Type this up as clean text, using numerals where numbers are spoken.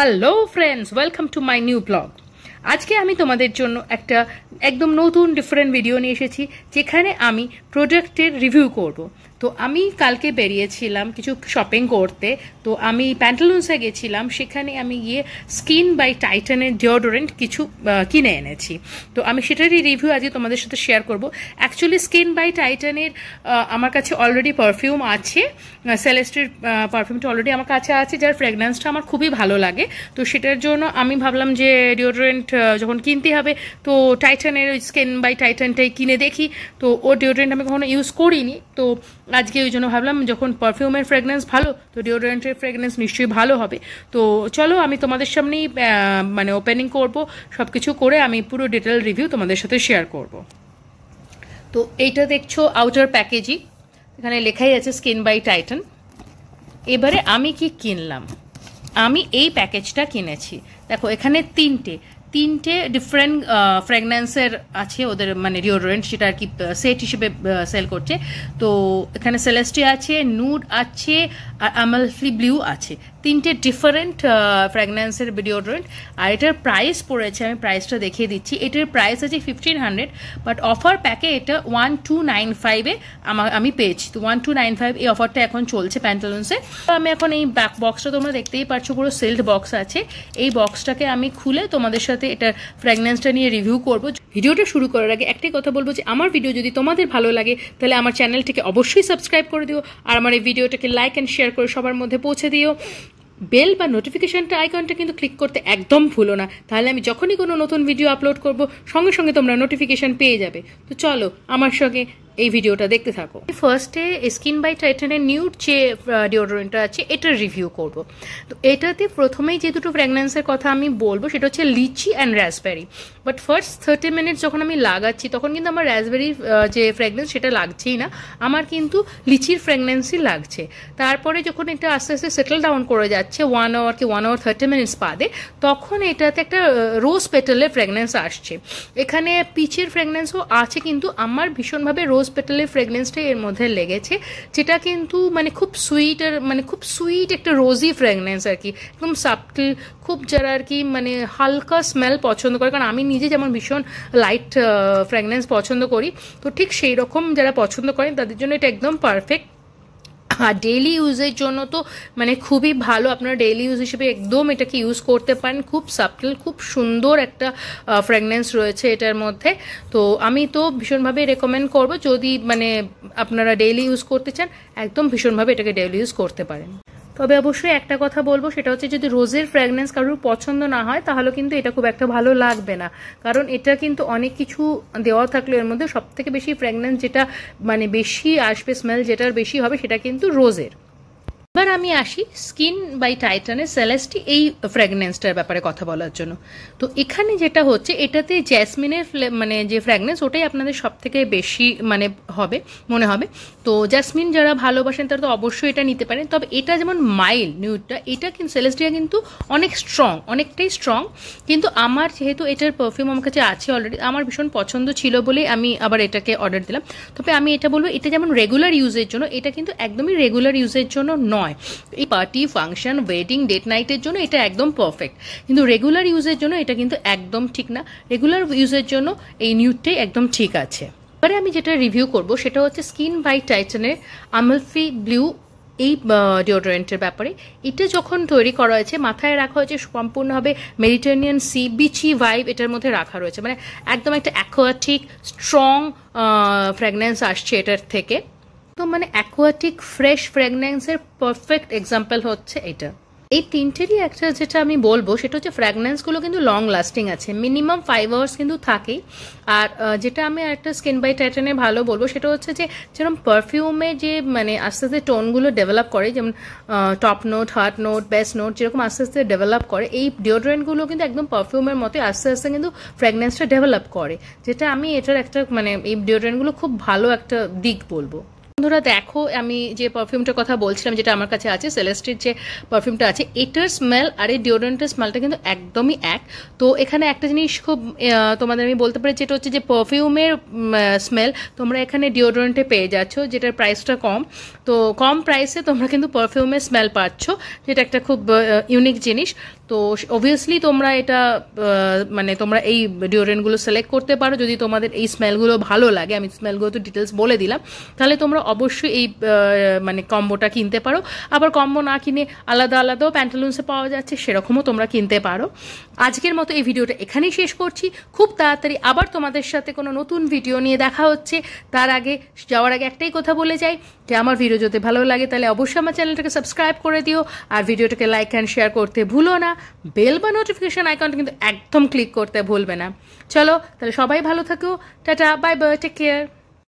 Hello friends, welcome to my new blog. আজকে আমি তোমাদের জন্য একটা একদম নতুন ডিফারেন্ট ভিডিও নিয়ে এসেছি, যেখানে আমি প্রোডাক্টের রিভিউ করব। তো আমি কালকে বেরিয়েছিলাম কিছু শপিং করতে, তো আমি প্যান্টালুন্সে গেছিলাম। সেখানে আমি গিয়ে স্কিন বাই টাইটানের ডিওডোরেন্ট কিছু কিনে এনেছি। তো আমি সেটারই রিভিউ আজকে তোমাদের সাথে শেয়ার করব। অ্যাকচুয়ালি স্কিন বাই টাইটানের আমার কাছে অলরেডি পারফিউম আছে, সেলেস্টের পারফিউমটা অলরেডি আমার কাছে আছে, যার ফ্রেগন্যান্সটা আমার খুবই ভালো লাগে। তো সেটার জন্য আমি ভাবলাম যে ডিওডোরেন্ট যখন কিনতে হবে তো টাইটানের ওই স্কিন বাই টাইটানটাই কিনে দেখি। তো ও ডিওডোরেন্ট আমি কখনো ইউজ করিনি, তো আজকে ওই জন্য ভাবলাম যখন পারফিউমের ফ্রেগন্যান্স ভালো তো ডিওডোরেন্টের ফ্রেগন্যান্স নিশ্চয়ই ভালো হবে। তো চলো আমি তোমাদের সামনেই মানে ওপেনিং করব, সব কিছু করে আমি পুরো ডিটেল রিভিউ তোমাদের সাথে শেয়ার করব। তো এইটা দেখছো আউটার প্যাকেজিং, এখানে লেখাই আছে স্কিন বাই টাইটান। এবারে আমি কি কিনলাম, আমি এই প্যাকেজটা কিনেছি। দেখো এখানে তিনটে ডিফারেন্ট ফ্র্যাগন্যান্সের আছে ওদের, মানে ডিওডোরেন্ট, যেটা আর কি সেট হিসেবে সেল করছে। তো এখানে সেলেস্টি আছে, নুড আছে, আর আমালফি ব্লু আছে। তিনটে ডিফারেন্ট ফ্র্যাগন্যান্সের ডিওডোরেন্ট। আর এটার প্রাইস পড়েছে, আমি প্রাইসটা দেখিয়ে দিচ্ছি। এটার প্রাইস আছে 1500, বাট অফার প্যাকে এটা 1295-এ আমি পেয়েছি। তো 1295 এই অফারটা এখন চলছে প্যান্টালুন্সে। তো আমি এখন এই বক্সটা তোমরা দেখতেই পাচ্ছ, পুরো সিল্ড বক্স আছে। এই বক্সটাকে আমি খুলে তোমাদের সাথে এটার ফ্র্যাগন্যান্সটা নিয়ে রিভিউ করব। ভিডিওটা শুরু করার আগে একটাই কথা বলবো যে আমার ভিডিও যদি তোমাদের ভালো লাগে তাহলে আমার চ্যানেলটিকে অবশ্যই সাবস্ক্রাইব করে দিও, আর আমার এই ভিডিওটাকে লাইক অ্যান্ড শেয়ার করে সবার মধ্যে পৌঁছে দিও। বেল বা নোটিফিকেশনটা আইকনটা কিন্তু ক্লিক করতে একদম ভুলো না, তাহলে আমি যখনই কোনো নতুন ভিডিও আপলোড করব সঙ্গে সঙ্গে তোমরা নোটিফিকেশন পেয়ে যাবে। তো চলো আমার সঙ্গে এই ভিডিওটা দেখতে থাকো। ফার্স্টে স্কিন বাই টাইটানের নিউড যে ডিওডোরেন্টটা আছে এটার রিভিউ করব। তো এটাতে প্রথমেই যে দুটো ফ্র্যাগন্যান্সের কথা আমি বলবো সেটা হচ্ছে lychee and raspberry. But first 30 minutes যখন আমি লাগাচ্ছি তখন কিন্তু আমার রাসবেরির যে ফ্র্যাগন্যান্স সেটা লাগছেই না, আমার কিন্তু লিচির ফ্র্যাগন্যান্সই লাগছে। তারপরে যখন এটা আস্তে আস্তে সেটেল ডাউন করে যাচ্ছে 1 আওয়ার 30 মিনিটস বাদে, তখন এটাতে একটা রোজ পেটালের ফ্র্যাগন্যান্স আসছে। এখানে পিচের ফ্র্যাগন্যান্সও আছে, কিন্তু আমার ভীষণভাবে রোজ পেটালের ফ্রেগনেন্সটা এর মধ্যে লেগেছে, যেটা কিন্তু মানে খুব সুইট, আর মানে খুব সুইট একটা রোজি ফ্রেগনেন্স আর কি, একদম সাবটল, খুব যারা আর কি মানে হালকা স্মেল পছন্দ করে, কারণ আমি নিজে যেমন ভীষণ লাইট ফ্রেগনেন্স পছন্দ করি, তো ঠিক সেই রকম যারা পছন্দ করেন তাদের জন্য এটা একদম পারফেক্ট। আর ডেইলি ইউজের জন্য তো মানে খুবই ভালো, আপনারা ডেইলি ইউজ হিসেবে একদম এটাকে ইউজ করতে পারেন। খুব সাবটেল, খুব সুন্দর একটা ফ্র্যাগনেন্স রয়েছে এটার মধ্যে। তো আমি তো ভীষণভাবে রেকমেন্ড করব, যদি মানে আপনারা ডেইলি ইউজ করতে চান একদম ভীষণভাবে এটাকে ডেইলি ইউজ করতে পারেন। তবে অবশ্যই একটা কথা বলবো, সেটা হচ্ছে যদি রোজের ফ্র্যাগনেন্স কারোর পছন্দ না হয় তাহলে কিন্তু এটা খুব একটা ভালো লাগবে না, কারণ এটা কিন্তু অনেক কিছু দেওয়া থাকলে এর মধ্যে সব থেকে বেশি ফ্র্যাগনেন্স যেটা মানে বেশি আসবে, স্মেল যেটার বেশি হবে সেটা কিন্তু রোজের। এবার আমি আসি স্কিন বাই টাইটানের সেলেস্টি এই ফ্র্যাগনেন্সটার ব্যাপারে কথা বলার জন্য। তো এখানে যেটা হচ্ছে, এটাতে জ্যাসমিনের মানে যে ফ্র্যাগনেন্স ওটাই আপনাদের সব থেকে বেশি মানে মনে হবে। তো জ্যাসমিন যারা ভালোবাসেন তারা তো অবশ্যই এটা নিতে পারেন। তবে এটা যেমন মাইল্ড নিউডটা, এটা কিন্তু সেলেস্টিয়া কিন্তু অনেক স্ট্রং, অনেকটাই স্ট্রং। কিন্তু আমার যেহেতু এটার পারফিউম আমার কাছে আছে অলরেডি, আমার ভীষণ পছন্দ ছিল বলেই আমি আবার এটাকে অর্ডার দিলাম। তবে আমি এটা বলবো, এটা যেমন রেগুলার ইউজের জন্য, এটা কিন্তু একদমই রেগুলার ইউজের জন্য নয়। এই পার্টি, ফাংশন, ওয়েডিং, ডেট নাইটের জন্য এটা একদম পারফেক্ট, কিন্তু রেগুলার ইউজের জন্য এটা কিন্তু একদম ঠিক না। রেগুলার ইউজের জন্য এই নিউডটাই একদম ঠিক আছে। এবারে আমি যেটা রিভিউ করব সেটা হচ্ছে স্কিন বাই টাইটানের আমালফি ব্লু এই ডিওডোরেন্টের ব্যাপারে। এটা যখন তৈরি করা হয়েছে মাথায় রাখা হয়েছে সম্পূর্ণভাবে মেডিটেরিয়ান সি বিচি ভাইব এটার মধ্যে রাখা রয়েছে, মানে একদম একটা অ্যাকোয়াটিক স্ট্রং ফ্র্যাগনেন্স আসছে এটার থেকে। তো মানে অ্যাকোয়াটিক ফ্রেশ ফ্র্যাগনেন্সের পারফেক্ট এক্সাম্পল হচ্ছে এটা। এই তিনটেরই একটা যেটা আমি বলবো সেটা হচ্ছে ফ্র্যাগনেন্সগুলো কিন্তু লং লাস্টিং আছে, মিনিমাম 5 আওয়ার্স কিন্তু থাকেই। আর যেটা আমি একটা স্কিন বাই টাইটানে ভালো বলবো সেটা হচ্ছে যে যেরকম পারফিউমে যে মানে আস্তে আস্তে টোনগুলো ডেভেলপ করে, যেমন top note, heart note, best note যেরকম আস্তে আস্তে ডেভেলপ করে, এই ডিওডোরেন্টগুলো কিন্তু একদম পারফিউমের মতো আস্তে আস্তে কিন্তু ফ্র্যাগনেন্সটা ডেভেলপ করে, যেটা আমি এটার একটা মানে এই ডিওডোরেন্টগুলো খুব ভালো একটা দিক বলবো। বন্ধুরা দেখো, আমি যে পারফিউমটার কথা বলছিলাম যেটা আমার কাছে আছে, সেলেস্টির যে পারফিউমটা আছে, এটার স্মেল আর এই ডিওডোরেন্টের স্মেলটা কিন্তু একদমই এক। তো এখানে একটা জিনিস খুব তোমাদের আমি বলতে পারি, যেটা হচ্ছে যে পারফিউমের স্মেল তোমরা এখানে ডিওডোরেন্টে পেয়ে যাচ্ছ, যেটার প্রাইসটা কম। তো কম প্রাইসে তোমরা কিন্তু পারফিউমের স্মেল পাচ্ছ, যেটা একটা খুব ইউনিক জিনিস। তো অবভিয়াসলি তোমরা এটা মানে তোমরা এই ডিওড্রেন্টগুলো সিলেক্ট করতে পারো যদি তোমাদের এই স্মেলগুলো ভালো লাগে। আমি স্মেলগুলো তো ডিটেলস বলে দিলাম, তাহলে তোমরা অবশ্যই এই মানে কম্বোটা কিনতে পারো। আবার কম্বো না কিনে আলাদা আলাদাও প্যান্টালুন্সে পাওয়া যাচ্ছে, সেরকমও তোমরা কিনতে পারো। আজকের মতো এই ভিডিওটা এখানেই শেষ করছি। খুব তাড়াতাড়ি আবার তোমাদের সাথে কোনো নতুন ভিডিও নিয়ে দেখা হচ্ছে। তার আগে যাওয়ার আগে একটাই কথা বলে যাই যে আমার ভিডিও যদি ভালো লাগে তাহলে অবশ্যই আমার চ্যানেলটাকে সাবস্ক্রাইব করে দিও, আর ভিডিওটাকে লাইক অ্যান্ড শেয়ার করতে ভুলো না। বেল বা নোটিফিকেশন আইকনটা কিন্তু একদম ক্লিক করতে ভুলবে না। চলো তাহলে সবাই ভালো থাকো, tata, bye bye, take care.